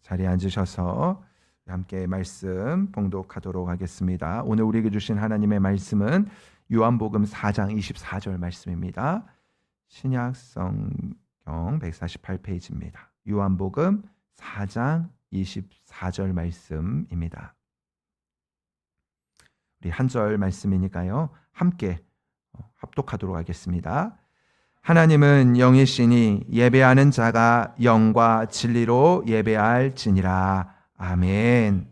자리에 앉으셔서 함께 말씀 봉독하도록 하겠습니다. 오늘 우리에게 주신 하나님의 말씀은 요한복음 4장 24절 말씀입니다. 신약 성경 148페이지입니다. 요한복음 4장 24절 말씀입니다. 우리 한 절 말씀이니까요. 함께 합독하도록 하겠습니다. 하나님은 영이시니 예배하는 자가 영과 진리로 예배할지니라. 아멘.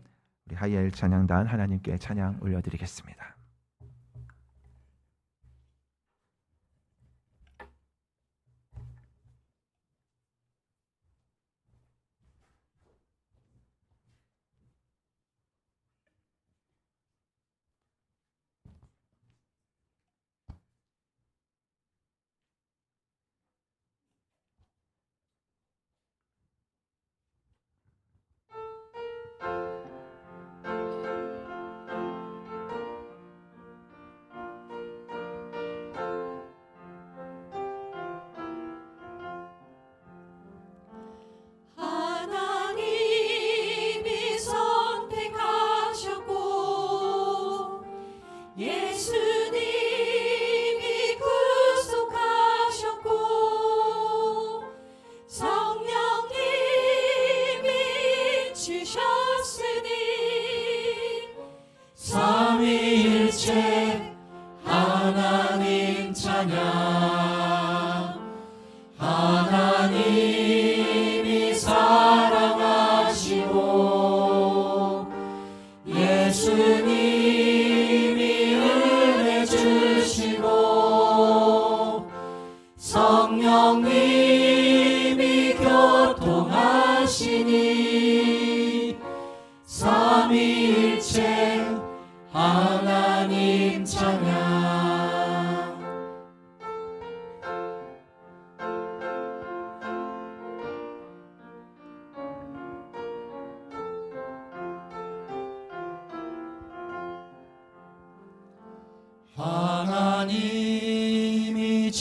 우리 하이엘 찬양단 하나님께 찬양 올려드리겠습니다. 하나님이 선택하셨고 예수님이 구속하셨고 성령님이 주셨으니 삼위일체 하나님 찬양. 하나님이 사랑하시고 예수님이 은혜 주시고 성령님이 교통하시니 삼위일체 하나님 찬양. 하나님이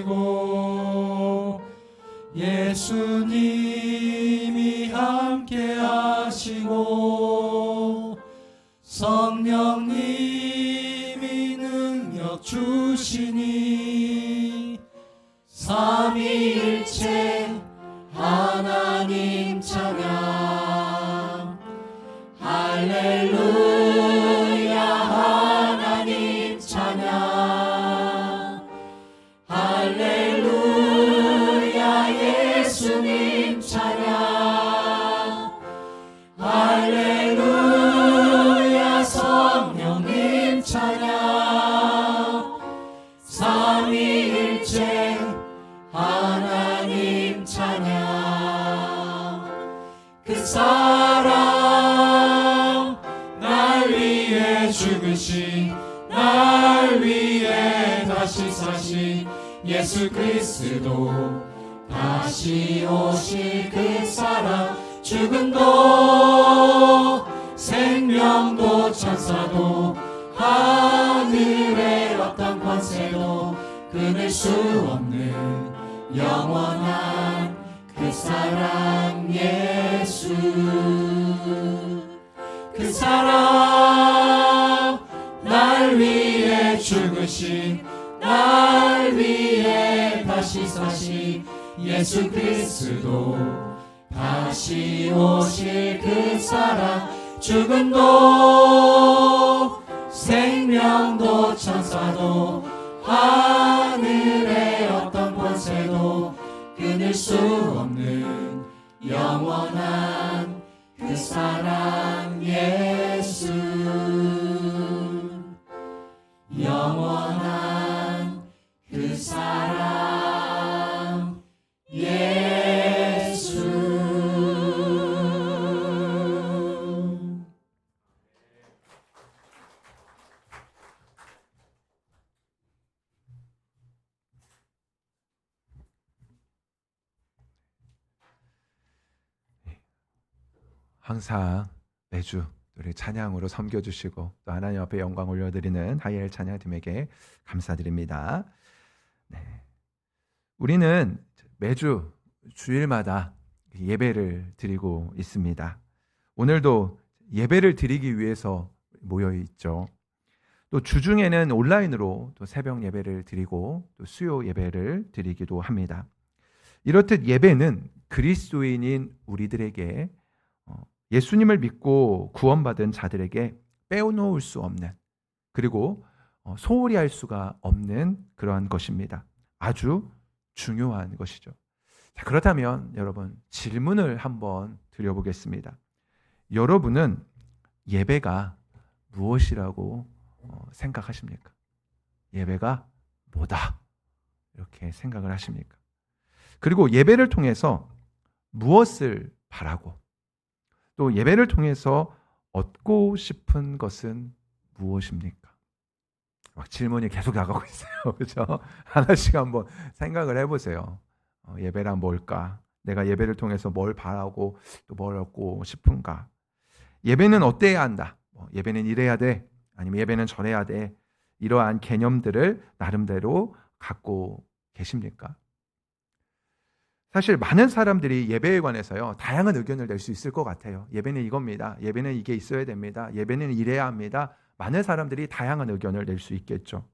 지켜주시고 예수님이 함께하시고 성령님이 능력 주시니 삼위일체 하나님 찬양. 할렐루야 하나님 찬양. 할렐루야 예수님 찬양. 할렐루야 성령님 찬양. 삼위일체 하나님 찬양. 그 사랑 날 위해 죽으신 날 위해 다시 사신 예수 그리스도 다시 오실 그 사랑. 죽음도 생명도 천사도 하늘의 어떤 권세도 끊을 수 없는 영원한 그 사랑 예수. 그 사랑 날 위해 죽으신 날 위해 다시 사신 예수 그리스도 다시 오실 그 사랑. 죽음도 생명도 천사도 하늘의 어떤 권세도 끊을 수 없는 영원한 그 사랑 예수. 영원한 그 사랑 예수. 항상 매주 우리 찬양으로 섬겨주시고 또 하나님 앞에 영광 올려드리는 하이엘 찬양팀에게 감사드립니다. 네. 우리는 매주 주일마다 예배를 드리고 있습니다. 오늘도 예배를 드리기 위해서 모여 있죠. 또 주중에는 온라인으로 또 새벽 예배를 드리고 또 수요 예배를 드리기도 합니다. 이렇듯 예배는 그리스도인인 우리들에게 예수님을 믿고 구원받은 자들에게 빼놓을 수 없는, 그리고 소홀히 할 수가 없는 그러한 것입니다. 아주 중요한 것이죠. 자, 그렇다면 여러분, 질문을 한번 드려보겠습니다. 여러분은 예배가 무엇이라고 생각하십니까? 예배가 뭐다, 이렇게 생각을 하십니까? 그리고 예배를 통해서 무엇을 바라고, 또 예배를 통해서 얻고 싶은 것은 무엇입니까? 막 질문이 계속 나가고 있어요. 그렇죠? 하나씩 한번 생각을 해보세요. 예배란 뭘까? 내가 예배를 통해서 뭘 바라고 또 뭘 얻고 싶은가? 예배는 어때야 한다? 예배는 이래야 돼? 아니면 예배는 저래야 돼? 이러한 개념들을 나름대로 갖고 계십니까? 사실 많은 사람들이 예배에 관해서요, 다양한 의견을 낼 수 있을 것 같아요. 예배는 이겁니다. 예배는 이게 있어야 됩니다. 예배는 이래야 합니다. 많은 사람들이 다양한 의견을 낼 수 있겠죠.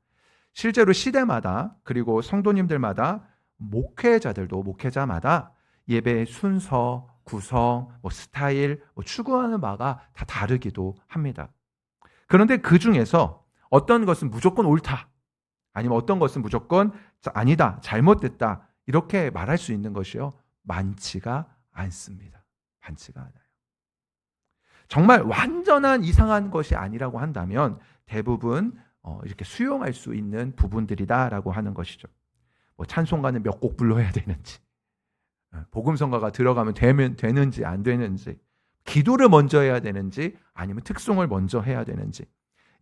실제로 시대마다, 그리고 성도님들마다, 목회자마다 예배의 순서, 구성, 스타일, 추구하는 바가 다 다르기도 합니다. 그런데 그 중에서 어떤 것은 무조건 옳다, 아니면 어떤 것은 무조건 아니다, 잘못됐다, 이렇게 말할 수 있는 것이요, 많지가 않습니다. 많지가 않아요. 정말 완전한 이상한 것이 아니라고 한다면 대부분 이렇게 수용할 수 있는 부분들이다라고 하는 것이죠. 찬송가는 몇 곡 불러야 되는지, 복음성가가 들어가면 되는지 안 되는지, 기도를 먼저 해야 되는지 아니면 특송을 먼저 해야 되는지,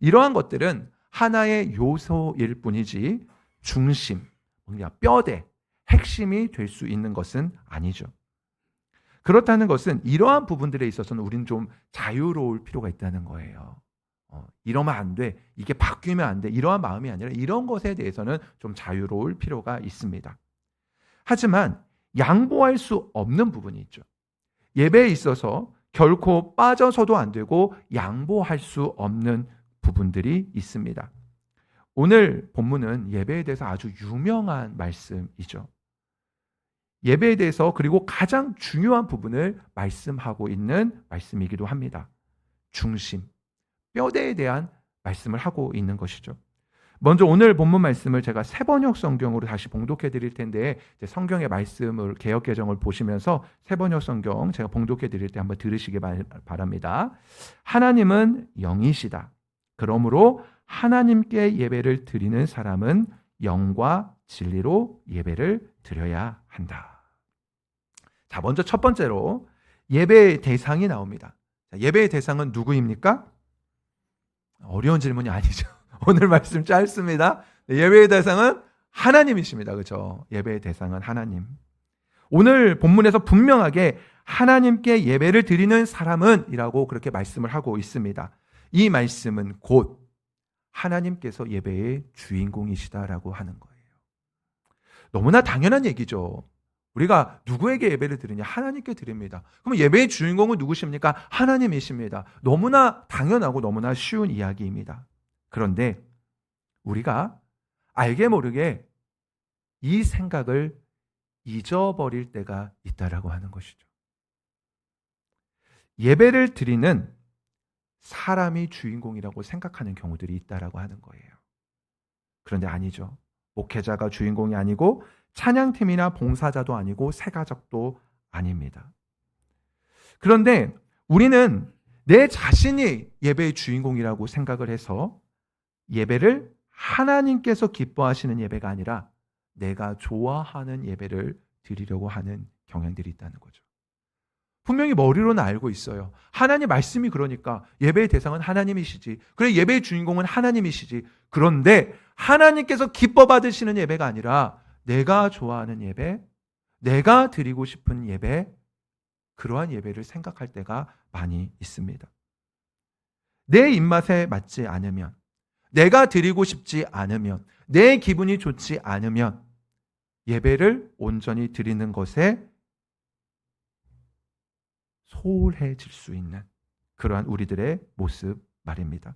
이러한 것들은 하나의 요소일 뿐이지 중심, 뼈대, 핵심이 될 수 있는 것은 아니죠. 그렇다는 것은 이러한 부분들에 있어서는 우리는 좀 자유로울 필요가 있다는 거예요. 이러면 안 돼, 이게 바뀌면 안 돼, 이러한 마음이 아니라 이런 것에 대해서는 좀 자유로울 필요가 있습니다. 하지만 양보할 수 없는 부분이 있죠. 예배에 있어서 결코 빠져서도 안 되고 양보할 수 없는 부분들이 있습니다. 오늘 본문은 예배에 대해서 아주 유명한 말씀이죠. 예배에 대해서, 그리고 가장 중요한 부분을 말씀하고 있는 말씀이기도 합니다. 중심, 뼈대에 대한 말씀을 하고 있는 것이죠. 먼저 오늘 본문 말씀을 제가 새번역 성경으로 다시 봉독해 드릴 텐데, 성경의 말씀을, 개역 개정을 보시면서 새번역 성경 제가 봉독해 드릴 때 한번 들으시기 바랍니다. 하나님은 영이시다. 그러므로 하나님께 예배를 드리는 사람은 영과 진리로 예배를 드려야 한다. 자, 먼저 첫 번째로 예배의 대상이 나옵니다. 예배의 대상은 누구입니까? 어려운 질문이 아니죠. 오늘 말씀 짧습니다. 예배의 대상은 하나님이십니다. 그렇죠? 예배의 대상은 하나님. 오늘 본문에서 분명하게 하나님께 예배를 드리는 사람은 이라고 그렇게 말씀을 하고 있습니다. 이 말씀은 곧 하나님께서 예배의 주인공이시다라고 하는 거예요. 너무나 당연한 얘기죠. 우리가 누구에게 예배를 드리냐? 하나님께 드립니다. 그럼 예배의 주인공은 누구십니까? 하나님이십니다. 너무나 당연하고 너무나 쉬운 이야기입니다. 그런데 우리가 알게 모르게 이 생각을 잊어버릴 때가 있다라고 하는 것이죠. 예배를 드리는 사람이 주인공이라고 생각하는 경우들이 있다라고 하는 거예요. 그런데 아니죠. 목회자가 주인공이 아니고 찬양팀이나 봉사자도 아니고 새가족도 아닙니다. 그런데 우리는 내 자신이 예배의 주인공이라고 생각을 해서 예배를 하나님께서 기뻐하시는 예배가 아니라 내가 좋아하는 예배를 드리려고 하는 경향들이 있다는 거죠. 분명히 머리로는 알고 있어요. 하나님 말씀이 그러니까 예배의 대상은 하나님이시지. 그래, 예배의 주인공은 하나님이시지. 그런데 하나님께서 기뻐 받으시는 예배가 아니라 내가 좋아하는 예배, 내가 드리고 싶은 예배, 그러한 예배를 생각할 때가 많이 있습니다. 내 입맛에 맞지 않으면, 내가 드리고 싶지 않으면, 내 기분이 좋지 않으면 예배를 온전히 드리는 것에 소홀해질 수 있는 그러한 우리들의 모습 말입니다.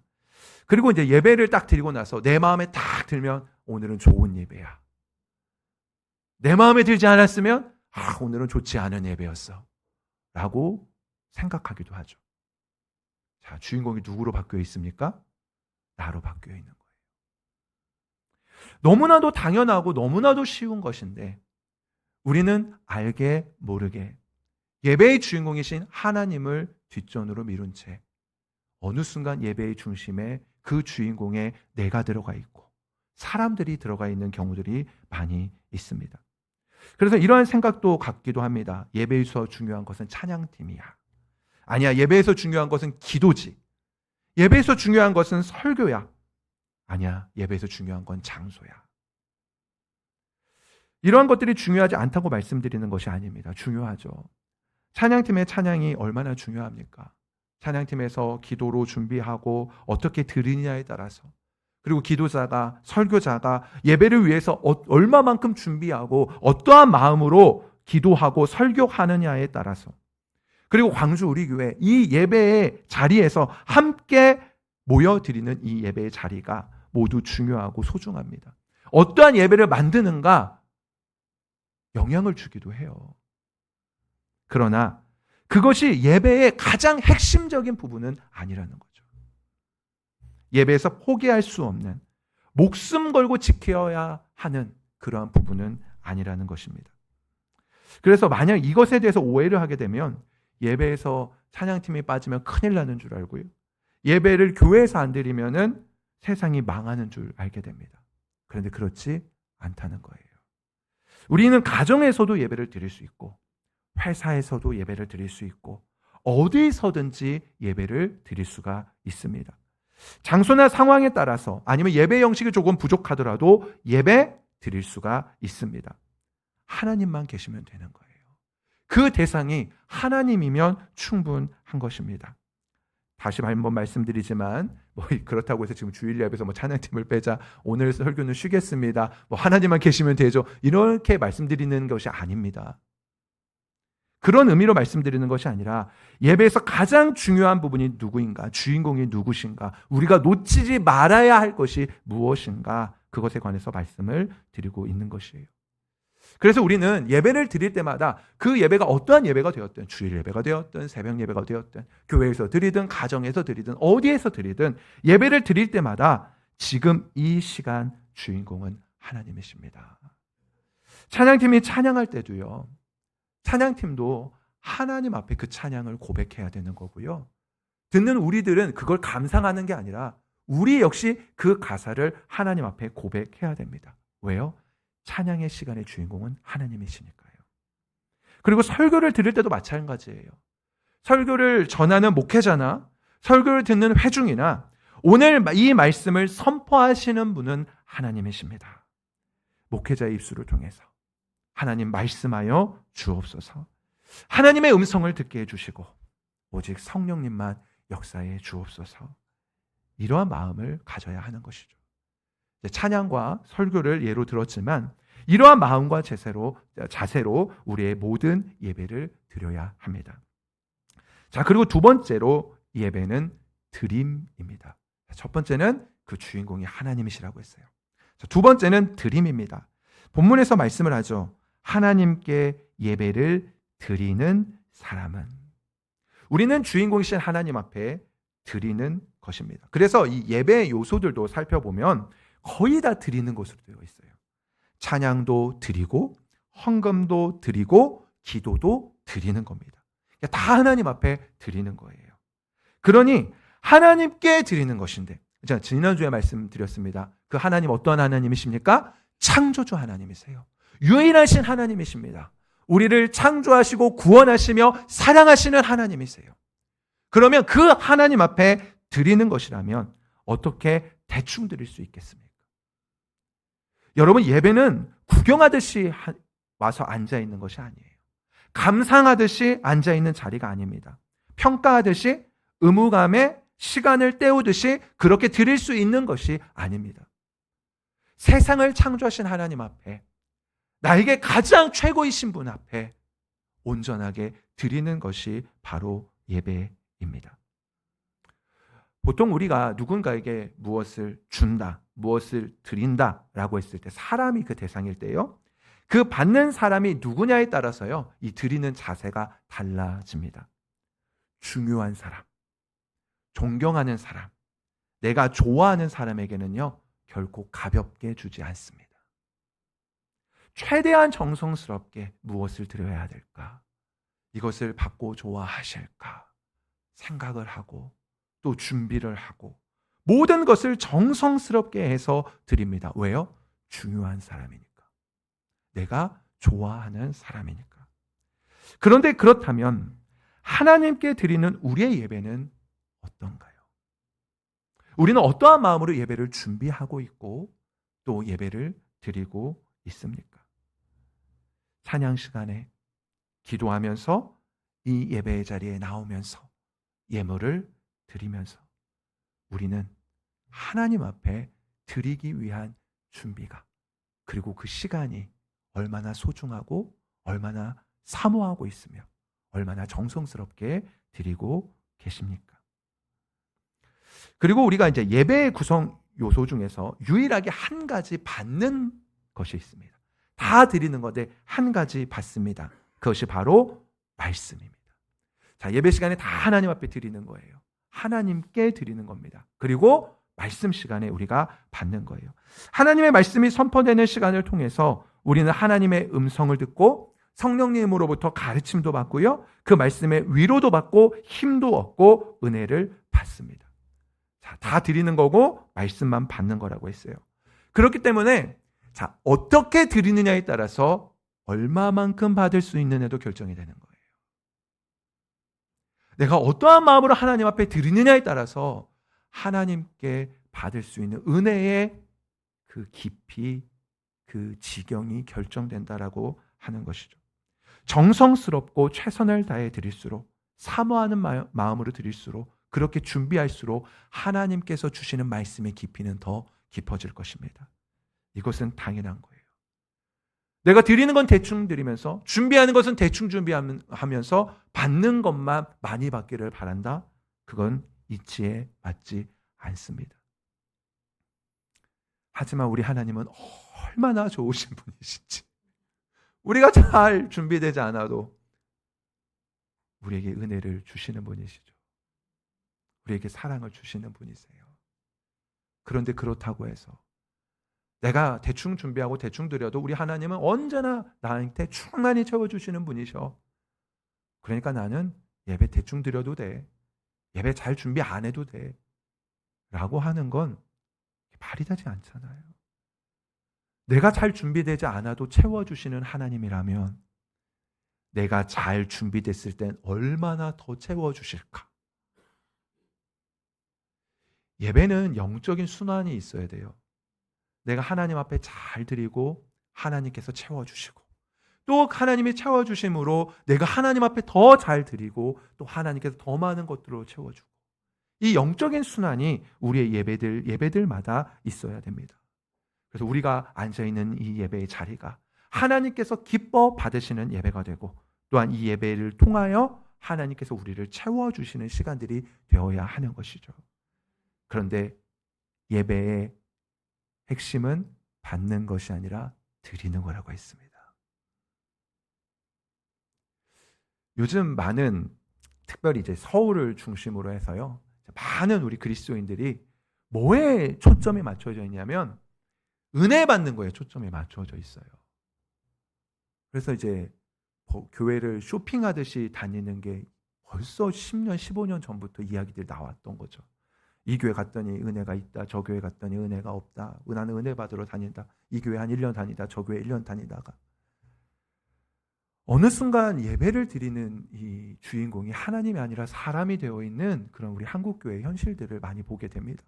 그리고 이제 예배를 딱 드리고 나서 내 마음에 딱 들면 오늘은 좋은 예배야. 내 마음에 들지 않았으면 오늘은 좋지 않은 예배였어. 라고 생각하기도 하죠. 자, 주인공이 누구로 바뀌어 있습니까? 나로 바뀌어 있는 거예요. 너무나도 당연하고 너무나도 쉬운 것인데 우리는 알게 모르게 예배의 주인공이신 하나님을 뒷전으로 미룬 채 어느 순간 예배의 중심에 그 주인공에 내가 들어가 있고 사람들이 들어가 있는 경우들이 많이 있습니다. 그래서 이러한 생각도 갖기도 합니다. 예배에서 중요한 것은 찬양팀이야. 아니야, 예배에서 중요한 것은 기도지. 예배에서 중요한 것은 설교야. 아니야, 예배에서 중요한 건 장소야. 이러한 것들이 중요하지 않다고 말씀드리는 것이 아닙니다. 중요하죠. 찬양팀의 찬양이 얼마나 중요합니까? 찬양팀에서 기도로 준비하고 어떻게 드리느냐에 따라서, 그리고 기도자가, 설교자가 예배를 위해서 얼마만큼 준비하고 어떠한 마음으로 기도하고 설교하느냐에 따라서, 그리고 광주 우리 교회 이 예배의 자리에서 함께 모여드리는 이 예배의 자리가 모두 중요하고 소중합니다. 어떠한 예배를 만드는가 영향을 주기도 해요. 그러나 그것이 예배의 가장 핵심적인 부분은 아니라는 거죠. 예배에서 포기할 수 없는, 목숨 걸고 지켜야 하는 그러한 부분은 아니라는 것입니다. 그래서 만약 이것에 대해서 오해를 하게 되면 예배에서 찬양팀이 빠지면 큰일 나는 줄 알고요. 예배를 교회에서 안 드리면은 세상이 망하는 줄 알게 됩니다. 그런데 그렇지 않다는 거예요. 우리는 가정에서도 예배를 드릴 수 있고 회사에서도 예배를 드릴 수 있고 어디서든지 예배를 드릴 수가 있습니다. 장소나 상황에 따라서 아니면 예배 형식이 조금 부족하더라도 예배 드릴 수가 있습니다. 하나님만 계시면 되는 거예요. 그 대상이 하나님이면 충분한 것입니다. 다시 한번 말씀드리지만 그렇다고 해서 지금 주일 예배에서 찬양팀을 빼자, 오늘 설교는 쉬겠습니다, 하나님만 계시면 되죠, 이렇게 말씀드리는 것이 아닙니다. 그런 의미로 말씀드리는 것이 아니라 예배에서 가장 중요한 부분이 누구인가, 주인공이 누구신가, 우리가 놓치지 말아야 할 것이 무엇인가, 그것에 관해서 말씀을 드리고 있는 것이에요. 그래서 우리는 예배를 드릴 때마다 그 예배가 어떠한 예배가 되었든, 주일 예배가 되었든 새벽 예배가 되었든 교회에서 드리든 가정에서 드리든 어디에서 드리든 예배를 드릴 때마다 지금 이 시간 주인공은 하나님이십니다. 찬양팀이 찬양할 때도요, 찬양팀도 하나님 앞에 그 찬양을 고백해야 되는 거고요. 듣는 우리들은 그걸 감상하는 게 아니라 우리 역시 그 가사를 하나님 앞에 고백해야 됩니다. 왜요? 찬양의 시간의 주인공은 하나님이시니까요. 그리고 설교를 들을 때도 마찬가지예요. 설교를 전하는 목회자나 설교를 듣는 회중이나 오늘 이 말씀을 선포하시는 분은 하나님이십니다. 목회자의 입술을 통해서 하나님 말씀하여 주옵소서, 하나님의 음성을 듣게 해주시고 오직 성령님만 역사해 주옵소서, 이러한 마음을 가져야 하는 것이죠. 찬양과 설교를 예로 들었지만 이러한 마음과 자세로 우리의 모든 예배를 드려야 합니다. 자, 그리고 두 번째로 예배는 드림입니다. 첫 번째는 그 주인공이 하나님이시라고 했어요. 두 번째는 드림입니다. 본문에서 말씀을 하죠. 하나님께 예배를 드리는 사람은, 우리는 주인공이신 하나님 앞에 드리는 것입니다. 그래서 이 예배의 요소들도 살펴보면 거의 다 드리는 것으로 되어 있어요. 찬양도 드리고 헌금도 드리고 기도도 드리는 겁니다. 다 하나님 앞에 드리는 거예요. 그러니 하나님께 드리는 것인데, 제가 지난주에 말씀드렸습니다. 그 하나님 어떠한 하나님이십니까? 창조주 하나님이세요. 유일하신 하나님이십니다. 우리를 창조하시고 구원하시며 사랑하시는 하나님이세요. 그러면 그 하나님 앞에 드리는 것이라면 어떻게 대충 드릴 수 있겠습니까? 여러분, 예배는 구경하듯이 와서 앉아있는 것이 아니에요. 감상하듯이 앉아있는 자리가 아닙니다. 평가하듯이 의무감에 시간을 때우듯이 그렇게 드릴 수 있는 것이 아닙니다. 세상을 창조하신 하나님 앞에, 나에게 가장 최고이신 분 앞에 온전하게 드리는 것이 바로 예배입니다. 보통 우리가 누군가에게 무엇을 준다, 무엇을 드린다라고 했을 때 사람이 그 대상일 때요. 그 받는 사람이 누구냐에 따라서요. 이 드리는 자세가 달라집니다. 중요한 사람, 존경하는 사람, 내가 좋아하는 사람에게는요. 결코 가볍게 주지 않습니다. 최대한 정성스럽게 무엇을 드려야 될까? 이것을 받고 좋아하실까? 생각을 하고 또 준비를 하고 모든 것을 정성스럽게 해서 드립니다. 왜요? 중요한 사람이니까. 내가 좋아하는 사람이니까. 그런데 그렇다면 하나님께 드리는 우리의 예배는 어떤가요? 우리는 어떠한 마음으로 예배를 준비하고 있고 또 예배를 드리고 있습니까? 찬양 시간에 기도하면서 이 예배의 자리에 나오면서 예물을 드리면서 우리는 하나님 앞에 드리기 위한 준비가 그리고 그 시간이 얼마나 소중하고 얼마나 사모하고 있으며 얼마나 정성스럽게 드리고 계십니까? 그리고 우리가 이제 예배의 구성 요소 중에서 유일하게 한 가지 받는 것이 있습니다. 다 드리는 건데 한 가지 받습니다. 그것이 바로 말씀입니다. 자, 예배 시간에 다 하나님 앞에 드리는 거예요. 하나님께 드리는 겁니다. 그리고 말씀 시간에 우리가 받는 거예요. 하나님의 말씀이 선포되는 시간을 통해서 우리는 하나님의 음성을 듣고 성령님으로부터 가르침도 받고요. 그 말씀에 위로도 받고 힘도 얻고 은혜를 받습니다. 자, 다 드리는 거고 말씀만 받는 거라고 했어요. 그렇기 때문에 자, 어떻게 드리느냐에 따라서 얼마만큼 받을 수 있느냐도 결정이 되는 거예요. 내가 어떠한 마음으로 하나님 앞에 드리느냐에 따라서 하나님께 받을 수 있는 은혜의 그 깊이, 그 지경이 결정된다라고 하는 것이죠. 정성스럽고 최선을 다해 드릴수록, 사모하는 마음으로 드릴수록, 그렇게 준비할수록 하나님께서 주시는 말씀의 깊이는 더 깊어질 것입니다. 이것은 당연한 거예요. 내가 드리는 건 대충 드리면서 준비하는 것은 대충 준비하면서 받는 것만 많이 받기를 바란다? 그건 이치에 맞지 않습니다. 하지만 우리 하나님은 얼마나 좋으신 분이신지 우리가 잘 준비되지 않아도 우리에게 은혜를 주시는 분이시죠. 우리에게 사랑을 주시는 분이세요. 그런데 그렇다고 해서 내가 대충 준비하고 대충 드려도 우리 하나님은 언제나 나한테 충만히 채워주시는 분이셔. 그러니까 나는 예배 대충 드려도 돼. 예배 잘 준비 안 해도 돼. 라고 하는 건 말이 되지 않잖아요. 내가 잘 준비되지 않아도 채워주시는 하나님이라면 내가 잘 준비됐을 땐 얼마나 더 채워주실까? 예배는 영적인 순환이 있어야 돼요. 내가 하나님 앞에 잘 드리고 하나님께서 채워주시고 또 하나님이 채워주심으로 내가 하나님 앞에 더 잘 드리고 또 하나님께서 더 많은 것들로 채워주고 이 영적인 순환이 우리의 예배들마다 있어야 됩니다. 그래서 우리가 앉아있는 이 예배의 자리가 하나님께서 기뻐 받으시는 예배가 되고 또한 이 예배를 통하여 하나님께서 우리를 채워주시는 시간들이 되어야 하는 것이죠. 그런데 예배의 핵심은 받는 것이 아니라 드리는 거라고 했습니다. 요즘 많은 특별히 이제 서울을 중심으로 해서요. 많은 우리 그리스도인들이 뭐에 초점이 맞춰져 있냐면 은혜 받는 거에 초점이 맞춰져 있어요. 그래서 이제 교회를 쇼핑하듯이 다니는 게 벌써 10년, 15년 전부터 이야기들이 나왔던 거죠. 이 교회 갔더니 은혜가 있다. 저 교회 갔더니 은혜가 없다. 나는 은혜 받으러 다닌다. 이 교회 한 1년 다니다. 저 교회 1년 다니다가 어느 순간 예배를 드리는 이 주인공이 하나님이 아니라 사람이 되어 있는 그런 우리 한국교회의 현실들을 많이 보게 됩니다.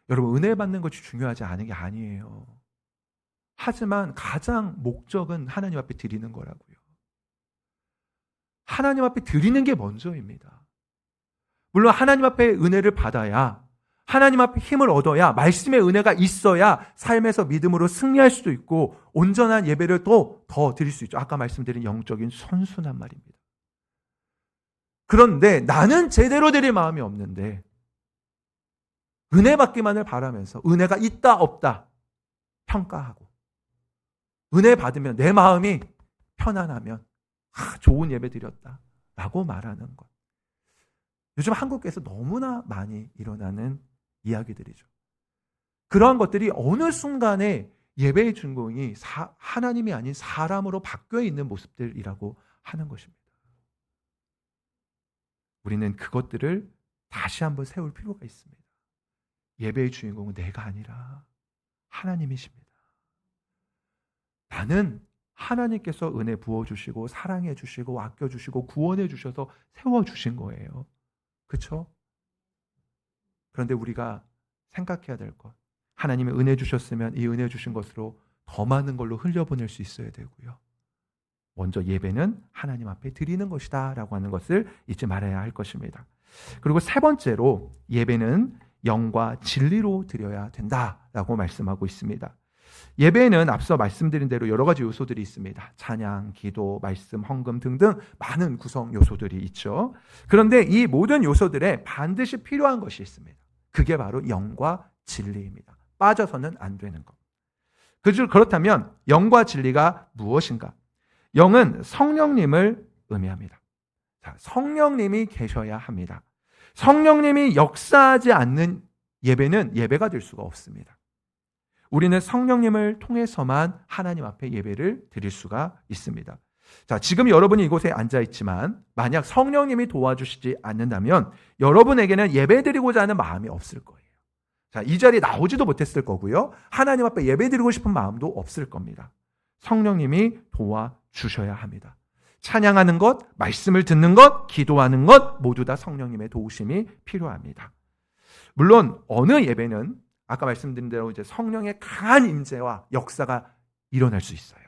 여러분, 은혜 받는 것이 중요하지 않은 게 아니에요. 하지만 가장 목적은 하나님 앞에 드리는 거라고요. 하나님 앞에 드리는 게 먼저입니다. 물론 하나님 앞에 은혜를 받아야 하나님 앞에 힘을 얻어야 말씀의 은혜가 있어야 삶에서 믿음으로 승리할 수도 있고 온전한 예배를 더 드릴 수 있죠. 아까 말씀드린 영적인 선순환 말입니다. 그런데 나는 제대로 드릴 마음이 없는데 은혜 받기만을 바라면서 은혜가 있다 없다 평가하고 은혜 받으면 내 마음이 편안하면 좋은 예배 드렸다 라고 말하는 것. 요즘 한국에서 너무나 많이 일어나는 이야기들이죠. 그러한 것들이 어느 순간에 예배의 주인공이 하나님이 아닌 사람으로 바뀌어 있는 모습들이라고 하는 것입니다. 우리는 그것들을 다시 한번 세울 필요가 있습니다. 예배의 주인공은 내가 아니라 하나님이십니다. 나는 하나님께서 은혜 부어주시고 사랑해 주시고 아껴 주시고 구원해 주셔서 세워주신 거예요. 그렇죠? 그런데 우리가 생각해야 될 것, 하나님이 은혜 주셨으면 이 은혜 주신 것으로 더 많은 걸로 흘려보낼 수 있어야 되고요. 먼저 예배는 하나님 앞에 드리는 것이다 라고 하는 것을 잊지 말아야 할 것입니다. 그리고 세 번째로 예배는 영과 진리로 드려야 된다라고 말씀하고 있습니다. 예배에는 앞서 말씀드린 대로 여러 가지 요소들이 있습니다. 찬양, 기도, 말씀, 헌금 등등 많은 구성 요소들이 있죠. 그런데 이 모든 요소들에 반드시 필요한 것이 있습니다. 그게 바로 영과 진리입니다. 빠져서는 안 되는 것. 그렇다면 영과 진리가 무엇인가? 영은 성령님을 의미합니다. 자, 성령님이 계셔야 합니다. 성령님이 역사하지 않는 예배는 예배가 될 수가 없습니다. 우리는 성령님을 통해서만 하나님 앞에 예배를 드릴 수가 있습니다. 자, 지금 여러분이 이곳에 앉아 있지만 만약 성령님이 도와주시지 않는다면 여러분에게는 예배 드리고자 하는 마음이 없을 거예요. 자, 이 자리에 나오지도 못했을 거고요. 하나님 앞에 예배 드리고 싶은 마음도 없을 겁니다. 성령님이 도와주셔야 합니다. 찬양하는 것, 말씀을 듣는 것, 기도하는 것 모두 다 성령님의 도우심이 필요합니다. 물론 어느 예배는 아까 말씀드린 대로 이제 성령의 강한 임재와 역사가 일어날 수 있어요.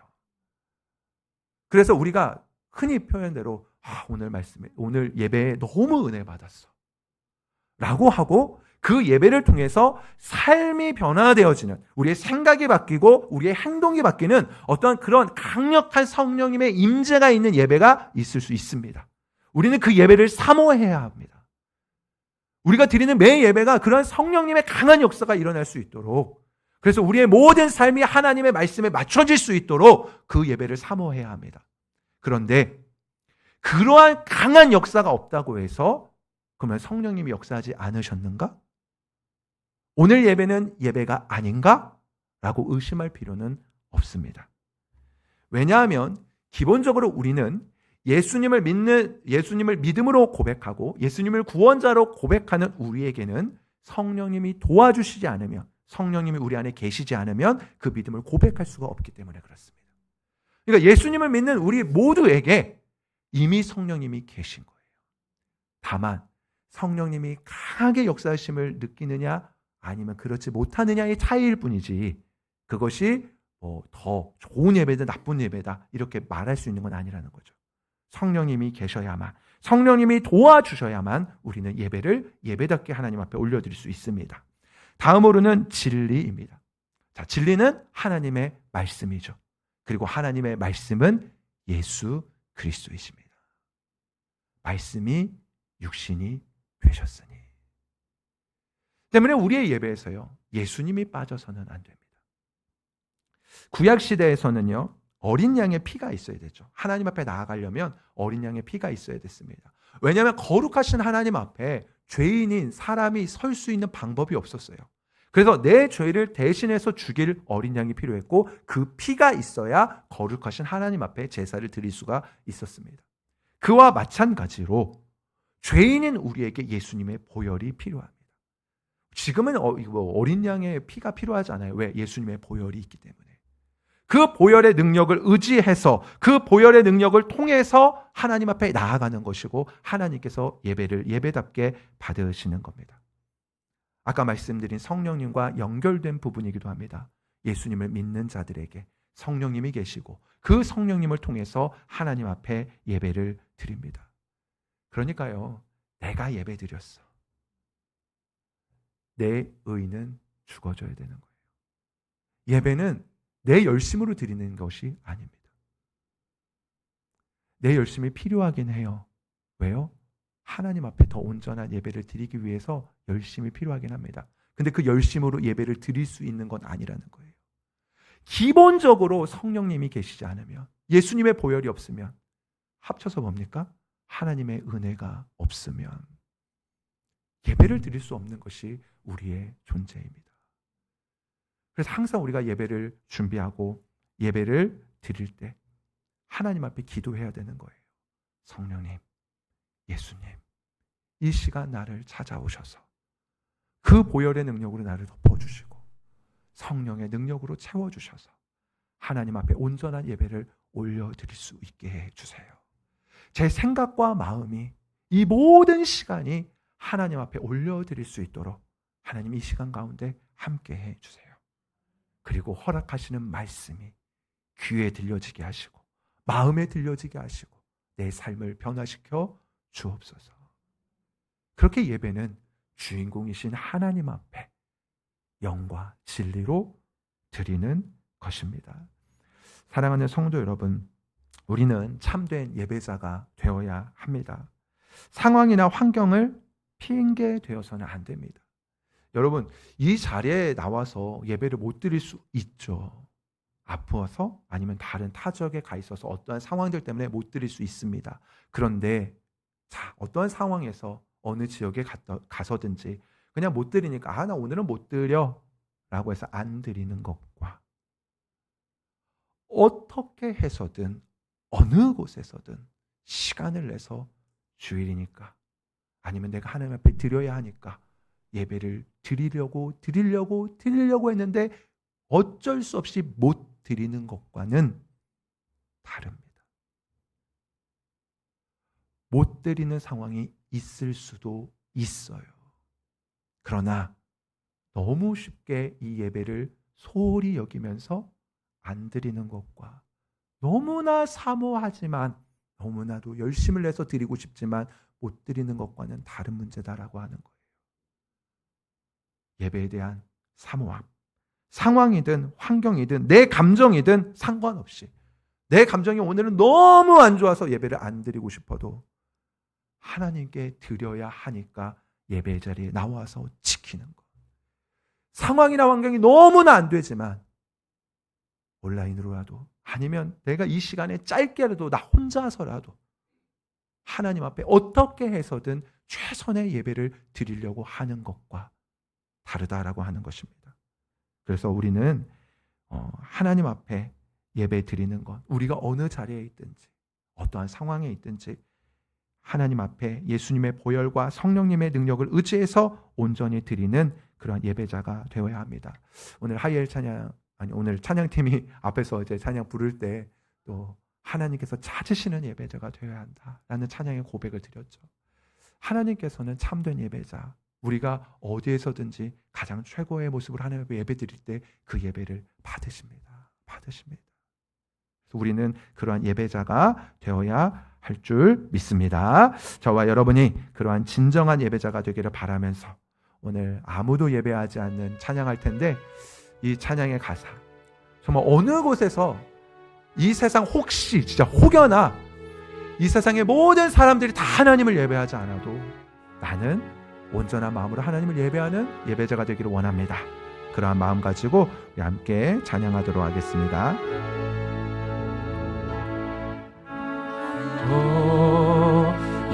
그래서 우리가 흔히 표현대로 오늘 예배에 너무 은혜 받았어 라고 하고 그 예배를 통해서 삶이 변화되어지는, 우리의 생각이 바뀌고 우리의 행동이 바뀌는 어떤 그런 강력한 성령님의 임재가 있는 예배가 있을 수 있습니다. 우리는 그 예배를 사모해야 합니다. 우리가 드리는 매 예배가 그런 성령님의 강한 역사가 일어날 수 있도록, 그래서 우리의 모든 삶이 하나님의 말씀에 맞춰질 수 있도록 그 예배를 사모해야 합니다. 그런데 그러한 강한 역사가 없다고 해서 그러면 성령님이 역사하지 않으셨는가? 오늘 예배는 예배가 아닌가? 라고 의심할 필요는 없습니다. 왜냐하면 기본적으로 우리는 예수님을 믿음으로 고백하고 예수님을 구원자로 고백하는 우리에게는 성령님이 도와주시지 않으면, 성령님이 우리 안에 계시지 않으면 그 믿음을 고백할 수가 없기 때문에 그렇습니다. 그러니까 예수님을 믿는 우리 모두에게 이미 성령님이 계신 거예요. 다만 성령님이 강하게 역사하심을 느끼느냐 아니면 그렇지 못하느냐의 차이일 뿐이지, 그것이 더 좋은 예배다 나쁜 예배다 이렇게 말할 수 있는 건 아니라는 거죠. 성령님이 계셔야만, 성령님이 도와주셔야만 우리는 예배를 예배답게 하나님 앞에 올려드릴 수 있습니다. 다음으로는 진리입니다. 자, 진리는 하나님의 말씀이죠. 그리고 하나님의 말씀은 예수 그리스도이십니다. 말씀이 육신이 되셨으니. 때문에 우리의 예배에서요, 예수님이 빠져서는 안 됩니다. 구약 시대에서는요, 어린 양의 피가 있어야 되죠. 하나님 앞에 나아가려면 어린 양의 피가 있어야 됐습니다. 왜냐하면 거룩하신 하나님 앞에 죄인인 사람이 설 수 있는 방법이 없었어요. 그래서 내 죄를 대신해서 죽일 어린 양이 필요했고 그 피가 있어야 거룩하신 하나님 앞에 제사를 드릴 수가 있었습니다. 그와 마찬가지로 죄인인 우리에게 예수님의 보혈이 필요합니다. 지금은 어린 양의 피가 필요하지 않아요. 왜? 예수님의 보혈이 있기 때문에. 그 보혈의 능력을 의지해서 그 보혈의 능력을 통해서 하나님 앞에 나아가는 것이고 하나님께서 예배를 예배답게 받으시는 겁니다. 아까 말씀드린 성령님과 연결된 부분이기도 합니다. 예수님을 믿는 자들에게 성령님이 계시고 그 성령님을 통해서 하나님 앞에 예배를 드립니다. 그러니까요, 내가 예배 드렸어. 내 의는 죽어져야 되는 거예요. 예배는 내 열심으로 드리는 것이 아닙니다. 내 열심이 필요하긴 해요. 왜요? 하나님 앞에 더 온전한 예배를 드리기 위해서 열심이 필요하긴 합니다. 근데 그 열심으로 예배를 드릴 수 있는 건 아니라는 거예요. 기본적으로 성령님이 계시지 않으면, 예수님의 보혈이 없으면 합쳐서 뭡니까? 하나님의 은혜가 없으면 예배를 드릴 수 없는 것이 우리의 존재입니다. 그래서 항상 우리가 예배를 준비하고 예배를 드릴 때 하나님 앞에 기도해야 되는 거예요. 성령님, 예수님, 이 시간 나를 찾아오셔서 그 보혈의 능력으로 나를 덮어주시고 성령의 능력으로 채워주셔서 하나님 앞에 온전한 예배를 올려드릴 수 있게 해주세요. 제 생각과 마음이, 이 모든 시간이 하나님 앞에 올려드릴 수 있도록 하나님 이 시간 가운데 함께 해주세요. 그리고 허락하시는 말씀이 귀에 들려지게 하시고 마음에 들려지게 하시고 내 삶을 변화시켜 주옵소서. 그렇게 예배는 주인공이신 하나님 앞에 영과 진리로 드리는 것입니다. 사랑하는 성도 여러분, 우리는 참된 예배자가 되어야 합니다. 상황이나 환경을 핑계 되어서는 안 됩니다. 여러분, 이 자리에 나와서 예배를 못 드릴 수 있죠. 아파서 아니면 다른 타지역에 가 있어서 어떠한 상황들 때문에 못 드릴 수 있습니다. 그런데 어떠한 상황에서 어느 지역에 가서든지 그냥 못 드리니까 나 오늘은 못 드려 라고 해서 안 드리는 것과 어떻게 해서든 어느 곳에서든 시간을 내서 주일이니까 아니면 내가 하나님 앞에 드려야 하니까 예배를 드리려고 했는데 어쩔 수 없이 못 드리는 것과는 다릅니다. 못 드리는 상황이 있을 수도 있어요. 그러나 너무 쉽게 이 예배를 소홀히 여기면서 안 드리는 것과 너무나 사모하지만 너무나도 열심을 내서 드리고 싶지만 못 드리는 것과는 다른 문제다라고 하는 거예요. 예배에 대한 사모함, 상황이든 환경이든 내 감정이든 상관없이 내 감정이 오늘은 너무 안 좋아서 예배를 안 드리고 싶어도 하나님께 드려야 하니까 예배 자리에 나와서 지키는 것. 상황이나 환경이 너무나 안 되지만 온라인으로라도 아니면 내가 이 시간에 짧게라도 나 혼자서라도 하나님 앞에 어떻게 해서든 최선의 예배를 드리려고 하는 것과 다르다라고 하는 것입니다. 그래서 우리는 하나님 앞에 예배 드리는 것, 우리가 어느 자리에 있든지 어떠한 상황에 있든지 하나님 앞에 예수님의 보혈과 성령님의 능력을 의지해서 온전히 드리는 그런 예배자가 되어야 합니다. 오늘 오늘 찬양팀이 앞에서 이제 찬양 부를 때 또 하나님께서 찾으시는 예배자가 되어야 한다라는 찬양의 고백을 드렸죠. 하나님께서는 참된 예배자, 우리가 어디에서든지 가장 최고의 모습으로 하나님 앞에 예배 드릴 때 그 예배를 받으십니다. 우리는 그러한 예배자가 되어야 할 줄 믿습니다. 저와 여러분이 그러한 진정한 예배자가 되기를 바라면서 오늘 아무도 예배하지 않는 찬양할 텐데 이 찬양의 가사, 정말 어느 곳에서 이 세상 혹시 진짜 혹여나 이 세상의 모든 사람들이 다 하나님을 예배하지 않아도 나는 온전한 마음으로 하나님을 예배하는 예배자가 되기를 원합니다. 그러한 마음 가지고 우리 함께 찬양하도록 하겠습니다.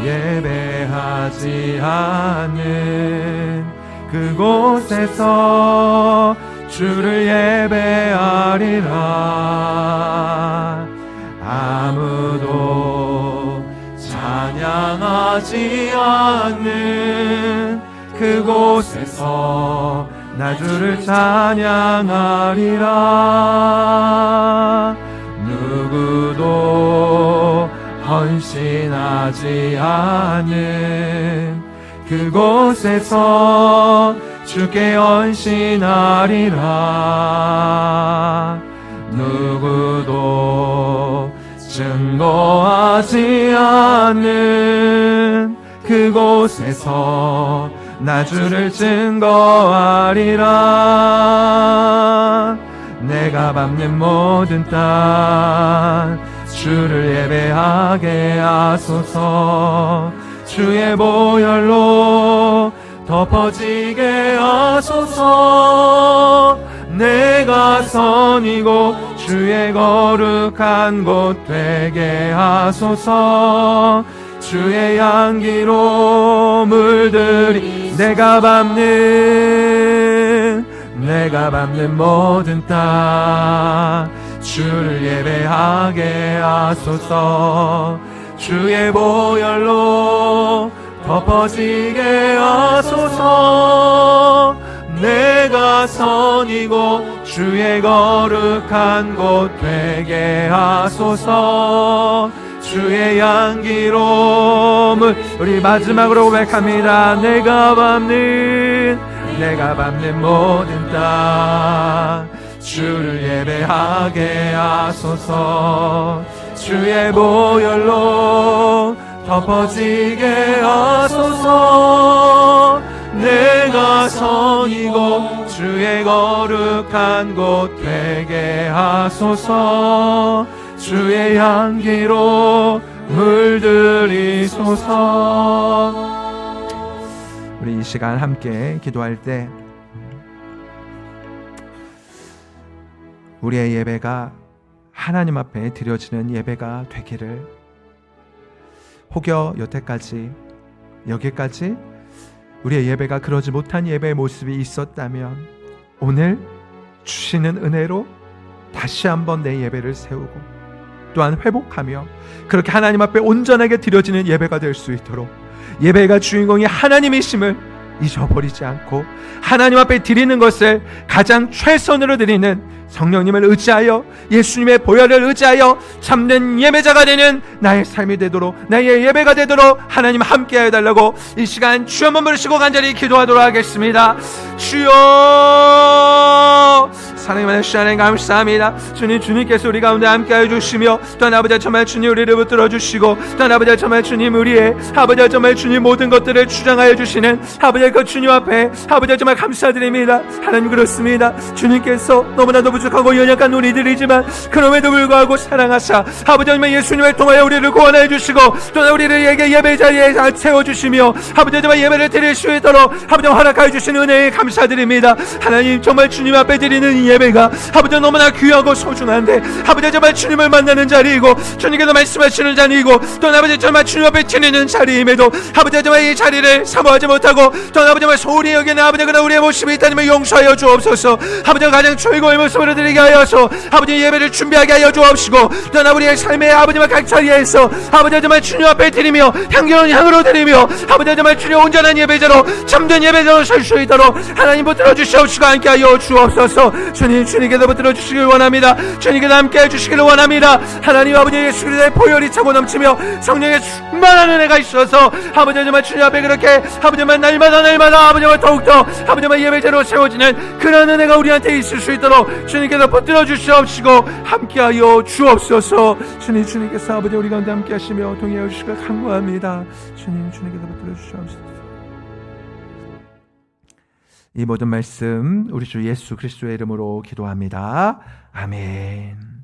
예배하지 않는 그곳에서 주를 예배하리라. 아무도 찬양하지 않는 그곳에서 나 주를 찬양하리라. 누구도 헌신하지 않는 그곳에서 주께 헌신하리라. 누구도 증거하지 않는 그곳에서 나 주를 증거하리라. 내가 밟는 모든 땅 주를 예배하게 하소서. 주의 보혈로 덮어지게 하소서. 내가 선이고 주의 거룩한 곳 되게 하소서. 주의 향기로 물들이 내가 밟는 모든 땅 주를 예배하게 하소서. 주의 보혈로 덮어지게 하소서. 내가 선이고 주의 거룩한 곳 되게 하소서. 주의 향기로 우리 마지막으로 고백합니다. 내가 밟는 모든 땅 주를 예배하게 하소서. 주의 보혈로 덮어지게 하소서. 내가 선이고 주의 거룩한 곳 되게 하소서. 주의 향기로 물들이소서. 우리 이 시간 함께 기도할 때 우리의 예배가 하나님 앞에 드려지는 예배가 되기를, 혹여 여기까지 우리의 예배가 그러지 못한 예배의 모습이 있었다면 오늘 주시는 은혜로 다시 한번 내 예배를 세우고 또한 회복하며 그렇게 하나님 앞에 온전하게 드려지는 예배가 될 수 있도록, 예배가 주인공이 하나님이심을 잊어버리지 않고 하나님 앞에 드리는 것을 가장 최선으로 드리는 성령님을 의지하여, 예수님의 보혈을 의지하여 참된 예배자가 되는 나의 삶이 되도록, 나의 예배가 되도록 하나님 함께하여 달라고 이 시간 주여 한번 부르시고 간절히 기도하도록 하겠습니다. 주여, 사랑하는 하나님 감사합니다. 주님께서 우리 가운데 함께하여 주시며 또한 아버지 정말 주님 우리를 붙들어 주시고 또한 아버지 정말 주님 우리의 아버지 정말 주님 모든 것들을 주장하여 주시는 아버지 그 주님 앞에 아버지 정말 감사드립니다. 하나님 그렇습니다. 주님께서 너무나도 부족하고 연약한 우리들이지만 그럼에도 불구하고 사랑하사 아버지 정말 예수님을 통하여 우리를 구원하여 주시고 또한 우리를 예배 자리에 세워주시며 아버지 정말 예배를 드릴 수 있도록 아버지 허락하여 주시는 은혜에 감사드립니다. 하나님 정말 주님 앞에 드리는 이 예배가 아버지 너무나 귀하고 소중한데 아버지 정말 주님을 만나는 자리이고 주님께서 말씀하시는 자리이고 또한 아버지 정말 주님 앞에 드리는 자리임에도 아버지 정말 이 자리를 사모하지 못하고 또한 아버지 정말 소홀히 여기는 아버지 그러나 우리의 모습이 있다면 용서하여 주옵소서. 아버지가 가장 최고의 모습으로 드리게 하여서 아버지 예배를 준비하게 하여 주옵시고 또한 우리의 삶의 아버지와 각 자리에서 아버지 정말 주님 앞에 드리며 향기로운 향으로 드리며 아버지 정말 주님 온전한 예배자로 참된 예배자로 설 수 있도록 하나님 붙들어 주시옵시고 함께 하여 주옵소서. 주님께서 붙들어 주시길 원합니다. 주님께서 함께 해주시기를 원합니다. 하나님 아버지 예수 그리스도의 보혈이 차고 넘치며 성령의 충만한 은혜가 있어서 아버지 정말 주님 앞에 그렇게 아버지 정말 날마다 아버지 정말 더욱더 아버지 정말 예배자로 세워지는 그런 은혜가 우리한테 있을 수 있도록 주님께서 붙들어 주시옵시고 함께하여 주옵소서. 주님께서 아버지 우리 가운데 함께 하시며 동행하여 주시길 간구합니다. 주님께서 붙들어 주시옵소서. 이 모든 말씀 우리 주 예수 그리스도의 이름으로 기도합니다. 아멘.